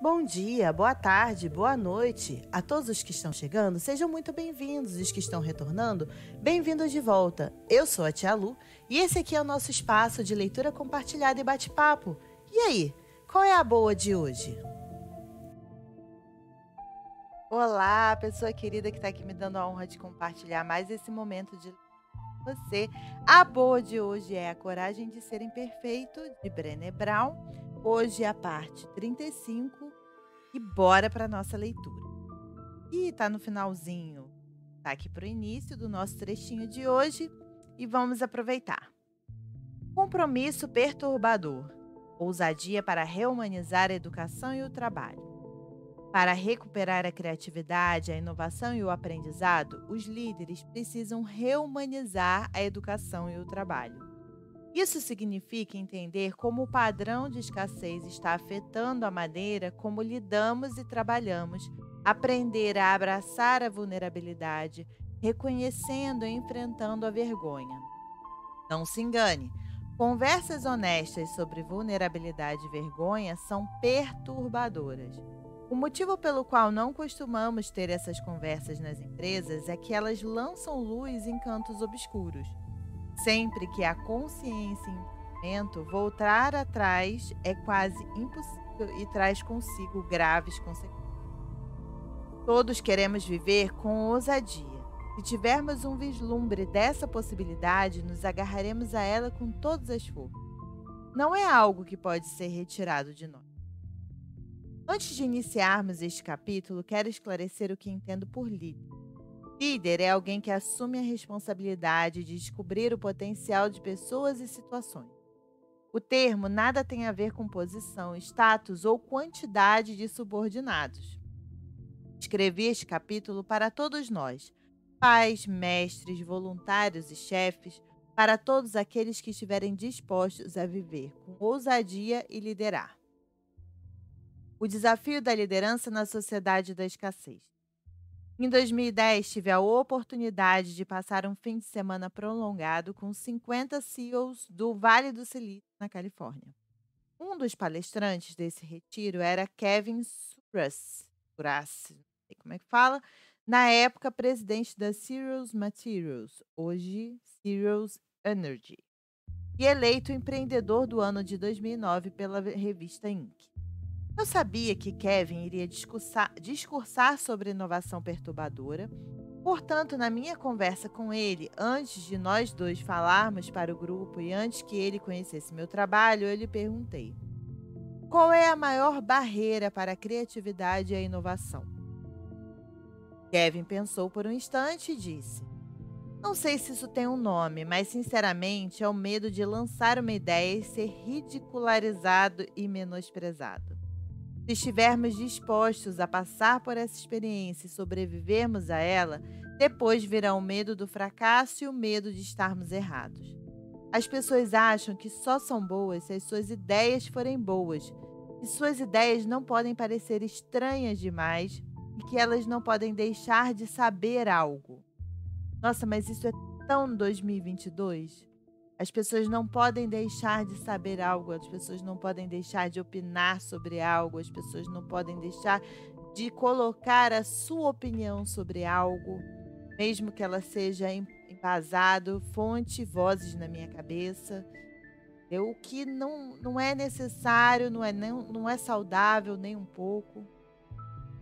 Bom dia, boa tarde, boa noite. A todos os que estão chegando, sejam muito bem-vindos. E os que estão retornando, bem-vindos de volta. Eu sou a Tia Lu e esse aqui é o nosso espaço de leitura compartilhada e bate-papo. E aí, qual é a boa de hoje? Olá, pessoa querida que está aqui me dando a honra de compartilhar mais esse momento de com você. A boa de hoje é A Coragem de Ser Imperfeito, de Brené Brown. Hoje é a parte 35 e bora para nossa leitura. E tá no finalzinho, tá aqui para o início do nosso trechinho de hoje e vamos aproveitar. Compromisso perturbador. Ousadia para rehumanizar a educação e o trabalho. Para recuperar a criatividade, a inovação e o aprendizado, os líderes precisam rehumanizar a educação e o trabalho. Isso significa entender como o padrão de escassez está afetando a maneira como lidamos e trabalhamos, aprender a abraçar a vulnerabilidade, reconhecendo e enfrentando a vergonha. Não se engane, conversas honestas sobre vulnerabilidade e vergonha são perturbadoras. O motivo pelo qual não costumamos ter essas conversas nas empresas é que elas lançam luz em cantos obscuros. Sempre que há consciência em movimento, voltar atrás é quase impossível e traz consigo graves consequências. Todos queremos viver com ousadia. Se tivermos um vislumbre dessa possibilidade, nos agarraremos a ela com todas as forças. Não é algo que pode ser retirado de nós. Antes de iniciarmos este capítulo, quero esclarecer o que entendo por líder. Líder é alguém que assume a responsabilidade de descobrir o potencial de pessoas e situações. O termo nada tem a ver com posição, status ou quantidade de subordinados. Escrevi este capítulo para todos nós, pais, mestres, voluntários e chefes, para todos aqueles que estiverem dispostos a viver com ousadia e liderar. O desafio da liderança na sociedade da escassez. Em 2010, tive a oportunidade de passar um fim de semana prolongado com 50 CEOs do Vale do Silício, na Califórnia. Um dos palestrantes desse retiro era Kevin Suras, não sei como é que fala, na época presidente da Cereals Materials, hoje Cereals Energy, e eleito empreendedor do ano de 2009 pela revista Inc. Eu sabia que Kevin iria discursar sobre inovação perturbadora, portanto, na minha conversa com ele, antes de nós dois falarmos para o grupo e antes que ele conhecesse meu trabalho, eu lhe perguntei: qual é a maior barreira para a criatividade e a inovação? Kevin pensou por um instante e disse: não sei se isso tem um nome, mas sinceramente é o medo de lançar uma ideia e ser ridicularizado e menosprezado. Se estivermos dispostos a passar por essa experiência e sobrevivermos a ela, depois virá o medo do fracasso e o medo de estarmos errados. As pessoas acham que só são boas se as suas ideias forem boas, que suas ideias não podem parecer estranhas demais e que elas não podem deixar de saber algo. Nossa, mas isso é tão 2022? As pessoas não podem deixar de saber algo, as pessoas não podem deixar de opinar sobre algo, as pessoas não podem deixar de colocar a sua opinião sobre algo, mesmo que ela seja embasado, fonte, vozes na minha cabeça. O que não é necessário, não é saudável nem um pouco.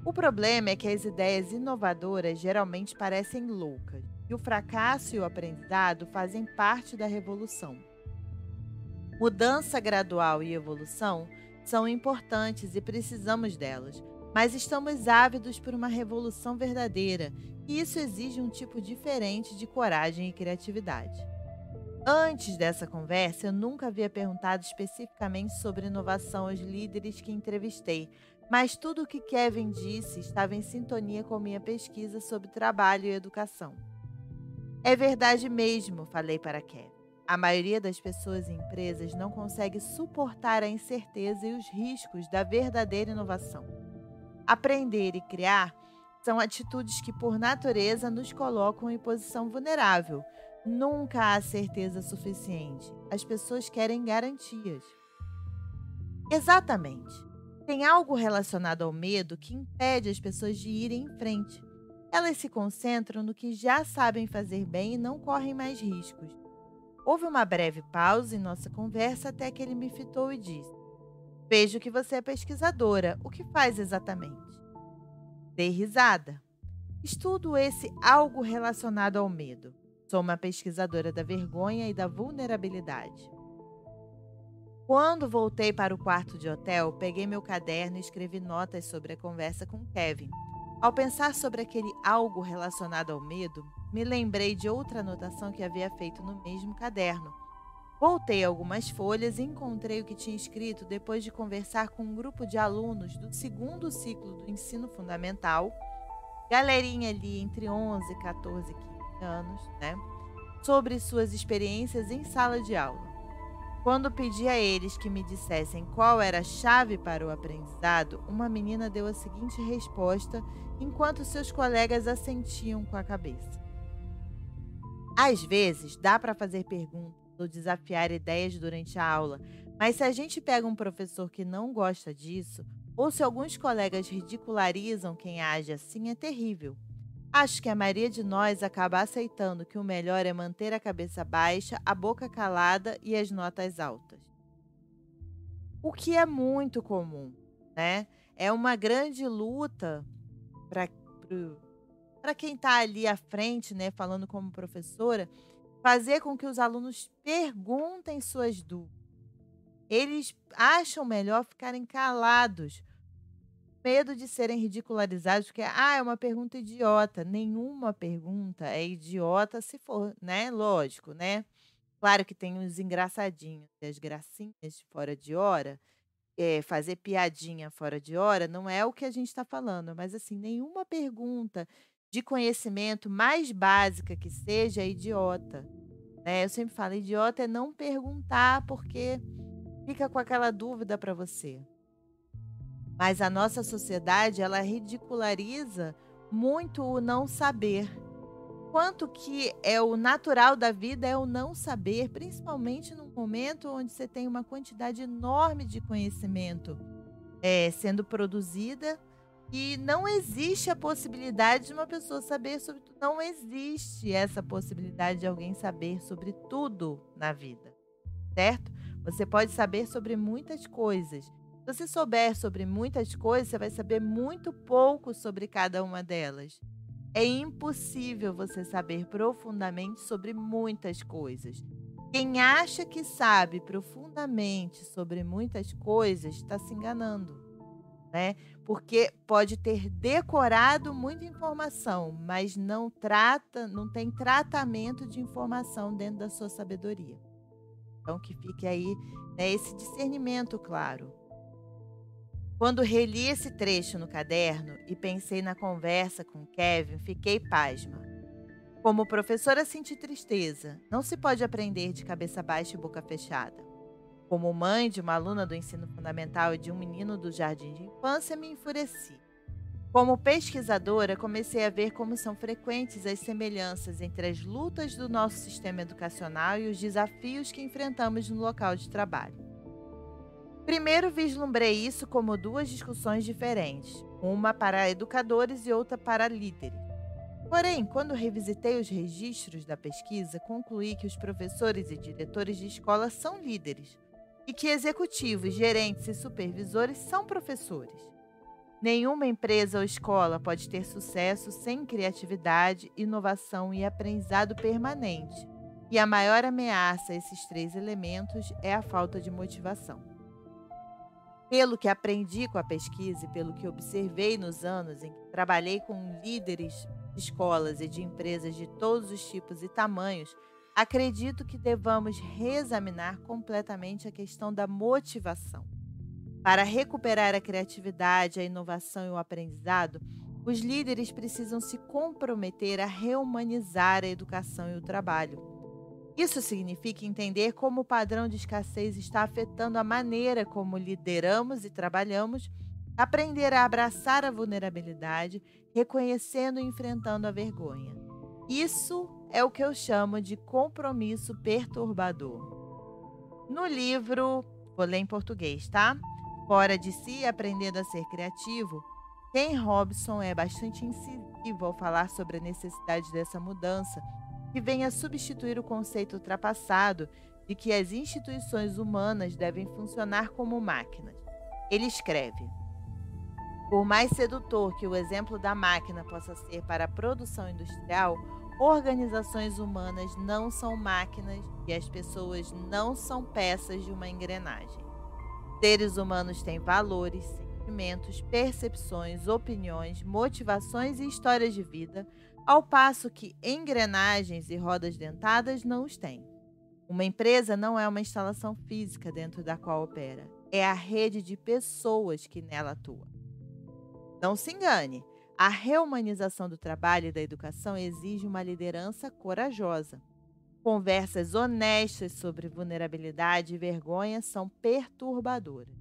O problema é que as ideias inovadoras geralmente parecem loucas. E o fracasso e o aprendizado fazem parte da revolução. Mudança gradual e evolução são importantes e precisamos delas, mas estamos ávidos por uma revolução verdadeira, e isso exige um tipo diferente de coragem e criatividade. Antes dessa conversa, eu nunca havia perguntado especificamente sobre inovação aos líderes que entrevistei, mas tudo o que Kevin disse estava em sintonia com minha pesquisa sobre trabalho e educação. É verdade mesmo, falei para Kevin. A maioria das pessoas e empresas não consegue suportar a incerteza e os riscos da verdadeira inovação. Aprender e criar são atitudes que, por natureza, nos colocam em posição vulnerável. Nunca há certeza suficiente. As pessoas querem garantias. Exatamente. Tem algo relacionado ao medo que impede as pessoas de irem em frente. Elas se concentram no que já sabem fazer bem e não correm mais riscos. Houve uma breve pausa em nossa conversa até que ele me fitou e disse: Vejo que você é pesquisadora. O que faz exatamente? Dei risada. Estudo esse algo relacionado ao medo. Sou uma pesquisadora da vergonha e da vulnerabilidade. Quando voltei para o quarto de hotel, peguei meu caderno e escrevi notas sobre a conversa com Kevin. Ao pensar sobre aquele algo relacionado ao medo, me lembrei de outra anotação que havia feito no mesmo caderno. Voltei algumas folhas e encontrei o que tinha escrito depois de conversar com um grupo de alunos do segundo ciclo do ensino fundamental, galerinha ali entre 11, 14 e 15 anos, né? Sobre suas experiências em sala de aula. Quando pedi a eles que me dissessem qual era a chave para o aprendizado, uma menina deu a seguinte resposta, enquanto seus colegas assentiam com a cabeça. Às vezes, dá para fazer perguntas ou desafiar ideias durante a aula, mas se a gente pega um professor que não gosta disso, ou se alguns colegas ridicularizam quem age assim, é terrível. Acho que a maioria de nós acaba aceitando que o melhor é manter a cabeça baixa, a boca calada e as notas altas. O que é muito comum, né? É uma grande luta para quem está ali à frente, né, falando como professora, fazer com que os alunos perguntem suas dúvidas. Eles acham melhor ficarem calados, medo de serem ridicularizados, porque é uma pergunta idiota. Nenhuma pergunta é idiota se for, né? Lógico, né? Claro que tem os engraçadinhos, as gracinhas de fora de hora, fazer piadinha fora de hora não é o que a gente está falando, mas assim, nenhuma pergunta de conhecimento mais básica que seja é idiota, né? Eu sempre falo, idiota é não perguntar porque fica com aquela dúvida para você. Mas a nossa sociedade, ela ridiculariza muito o não saber. Quanto que é o natural da vida é o não saber, principalmente num momento onde você tem uma quantidade enorme de conhecimento sendo produzida e não existe a possibilidade de uma pessoa saber sobre tudo. Não existe essa possibilidade de alguém saber sobre tudo na vida, certo? Você pode saber sobre muitas coisas. Se você souber sobre muitas coisas, você vai saber muito pouco sobre cada uma delas. É impossível você saber profundamente sobre muitas coisas. Quem acha que sabe profundamente sobre muitas coisas está se enganando, né? Porque pode ter decorado muita informação, mas não tem tratamento de informação dentro da sua sabedoria. Então que fique aí, né, esse discernimento claro. Quando reli esse trecho no caderno e pensei na conversa com Kevin, fiquei pasma. Como professora, senti tristeza. Não se pode aprender de cabeça baixa e boca fechada. Como mãe de uma aluna do ensino fundamental e de um menino do jardim de infância, me enfureci. Como pesquisadora, comecei a ver como são frequentes as semelhanças entre as lutas do nosso sistema educacional e os desafios que enfrentamos no local de trabalho. Primeiro, vislumbrei isso como duas discussões diferentes, uma para educadores e outra para líderes. Porém, quando revisitei os registros da pesquisa, concluí que os professores e diretores de escola são líderes e que executivos, gerentes e supervisores são professores. Nenhuma empresa ou escola pode ter sucesso sem criatividade, inovação e aprendizado permanente. E a maior ameaça a esses três elementos é a falta de motivação. Pelo que aprendi com a pesquisa e pelo que observei nos anos em que trabalhei com líderes de escolas e de empresas de todos os tipos e tamanhos, acredito que devamos reexaminar completamente a questão da motivação. Para recuperar a criatividade, a inovação e o aprendizado, os líderes precisam se comprometer a rehumanizar a educação e o trabalho. Isso significa entender como o padrão de escassez está afetando a maneira como lideramos e trabalhamos, aprender a abraçar a vulnerabilidade, reconhecendo e enfrentando a vergonha. Isso é o que eu chamo de compromisso perturbador. No livro, vou ler em português, tá? Fora de si, aprendendo a ser criativo, Ken Robson é bastante incisivo ao falar sobre a necessidade dessa mudança, que vem a substituir o conceito ultrapassado de que as instituições humanas devem funcionar como máquinas. Ele escreve: por mais sedutor que o exemplo da máquina possa ser para a produção industrial, organizações humanas não são máquinas e as pessoas não são peças de uma engrenagem. Seres humanos têm valores, sentimentos, percepções, opiniões, motivações e histórias de vida, ao passo que engrenagens e rodas dentadas não os têm. Uma empresa não é uma instalação física dentro da qual opera, é a rede de pessoas que nela atua. Não se engane, a reumanização do trabalho e da educação exige uma liderança corajosa. Conversas honestas sobre vulnerabilidade e vergonha são perturbadoras.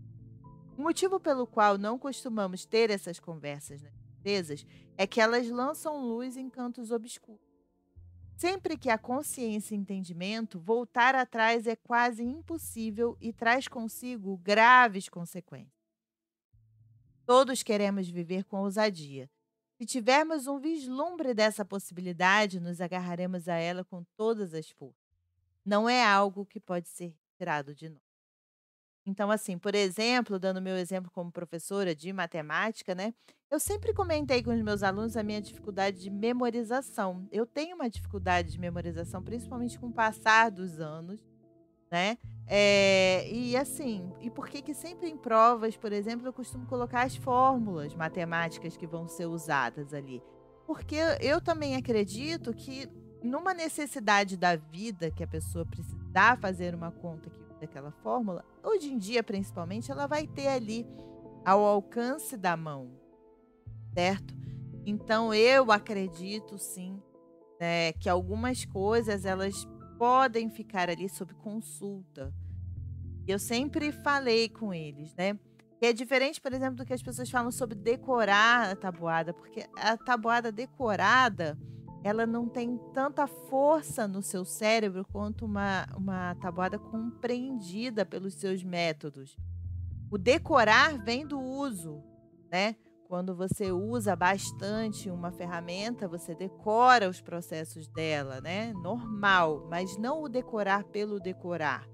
O motivo pelo qual não costumamos ter essas conversas nas empresas é que elas lançam luz em cantos obscuros. Sempre que há consciência e entendimento, voltar atrás é quase impossível e traz consigo graves consequências. Todos queremos viver com ousadia. Se tivermos um vislumbre dessa possibilidade, nos agarraremos a ela com todas as forças. Não é algo que pode ser tirado de nós. Então, assim, por exemplo, dando meu exemplo como professora de matemática, né? Eu sempre comentei com os meus alunos a minha dificuldade de memorização. Eu tenho uma dificuldade de memorização, principalmente com o passar dos anos, né? E assim, e por que que sempre em provas, por exemplo, eu costumo colocar as fórmulas matemáticas que vão ser usadas ali? Porque eu também acredito que numa necessidade da vida que a pessoa precisar fazer uma conta que usa aquela fórmula, hoje em dia principalmente, ela vai ter ali ao alcance da mão, certo? Então eu acredito sim, né, que algumas coisas elas podem ficar ali sob consulta. Eu sempre falei com eles, né? Que é diferente, por exemplo, do que as pessoas falam sobre decorar a tabuada, porque a tabuada decorada, ela não tem tanta força no seu cérebro quanto uma tabuada compreendida pelos seus métodos. O decorar vem do uso, né? Quando você usa bastante uma ferramenta, você decora os processos dela, né? Normal, mas não o decorar pelo decorar.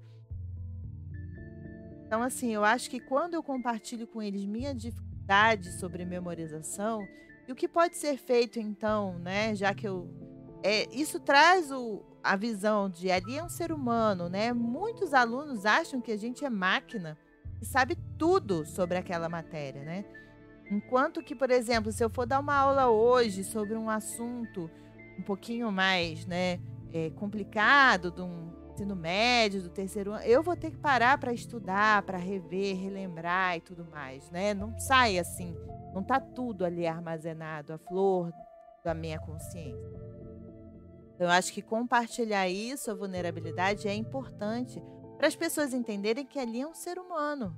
Então, assim, eu acho que quando eu compartilho com eles minha dificuldade sobre memorização, e o que pode ser feito então, né? Já que isso traz a visão de ali é um ser humano, né? Muitos alunos acham que a gente é máquina e sabe tudo sobre aquela matéria, né? Enquanto que, por exemplo, se eu for dar uma aula hoje sobre um assunto um pouquinho mais, né, complicado, do ensino médio, do terceiro ano, eu vou ter que parar para estudar, para rever, relembrar e tudo mais, né? Não sai assim, não está tudo ali armazenado, a flor da minha consciência. Então, eu acho que compartilhar isso, a vulnerabilidade, é importante para as pessoas entenderem que ali é um ser humano,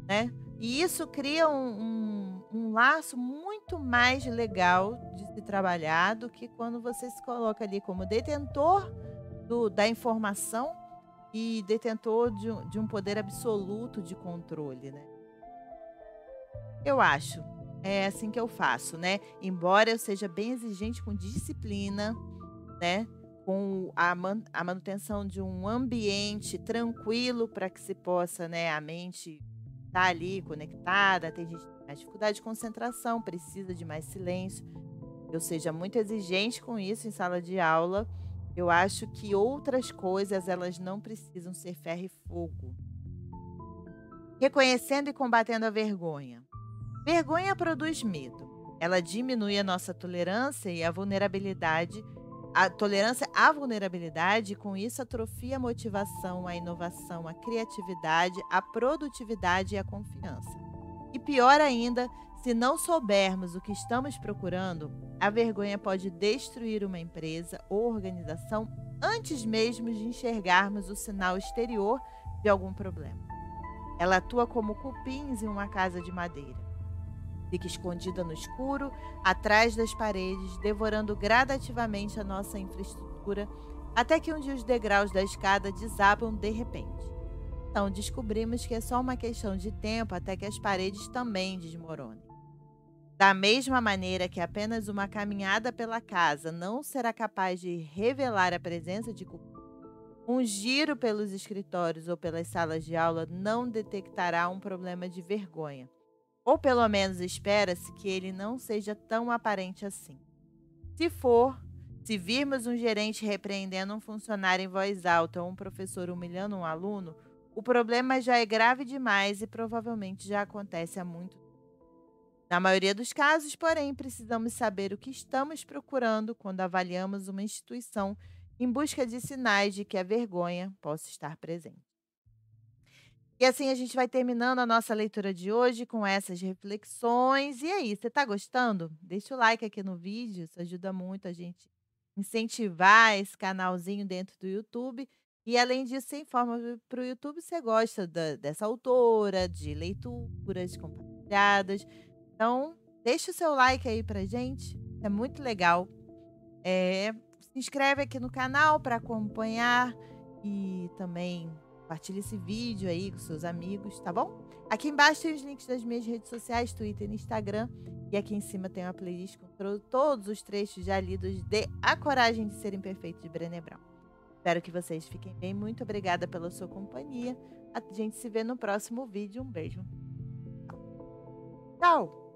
né? E isso cria um laço muito mais legal de se trabalhar do que quando você se coloca ali como detentor da informação e detentor de um poder absoluto de controle, né? Eu acho. É assim que eu faço, né? Embora eu seja bem exigente com disciplina, né? Com a manutenção de um ambiente tranquilo para que se possa, né, a mente estar ali conectada. Tem gente que tem mais dificuldade de concentração, precisa de mais silêncio. Eu seja muito exigente com isso em sala de aula. Eu acho que outras coisas elas não precisam ser ferro e fogo. Reconhecendo e combatendo a vergonha. Vergonha produz medo. Ela diminui a nossa tolerância e a vulnerabilidade, a tolerância à vulnerabilidade, e com isso atrofia a motivação, a inovação, a criatividade, a produtividade e a confiança. E pior ainda, se não soubermos o que estamos procurando, a vergonha pode destruir uma empresa ou organização antes mesmo de enxergarmos o sinal exterior de algum problema. Ela atua como cupins em uma casa de madeira. Fica escondida no escuro, atrás das paredes, devorando gradativamente a nossa infraestrutura, até que um dia os degraus da escada desabam de repente. Então, descobrimos que é só uma questão de tempo até que as paredes também desmoronem. Da mesma maneira que apenas uma caminhada pela casa não será capaz de revelar a presença de culpados, um giro pelos escritórios ou pelas salas de aula não detectará um problema de vergonha. Ou pelo menos espera-se que ele não seja tão aparente assim. Se for, se virmos um gerente repreendendo um funcionário em voz alta ou um professor humilhando um aluno, o problema já é grave demais e provavelmente já acontece há muito tempo. Na maioria dos casos, porém, precisamos saber o que estamos procurando quando avaliamos uma instituição em busca de sinais de que a vergonha possa estar presente. E assim a gente vai terminando a nossa leitura de hoje com essas reflexões. E aí, você está gostando? Deixa o like aqui no vídeo, isso ajuda muito a gente incentivar esse canalzinho dentro do YouTube. E além disso, você informa para o YouTube se você gosta dessa autora, de leituras compartilhadas. Então, deixa o seu like aí pra gente, é muito legal. Se inscreve aqui no canal para acompanhar e também compartilha esse vídeo aí com seus amigos, tá bom? Aqui embaixo tem os links das minhas redes sociais, Twitter e Instagram. E aqui em cima tem uma playlist com todos os trechos já lidos de A Coragem de Ser Imperfeito, de Brené Brown. Espero que vocês fiquem bem. Muito obrigada pela sua companhia. A gente se vê no próximo vídeo. Um beijo. Tchau!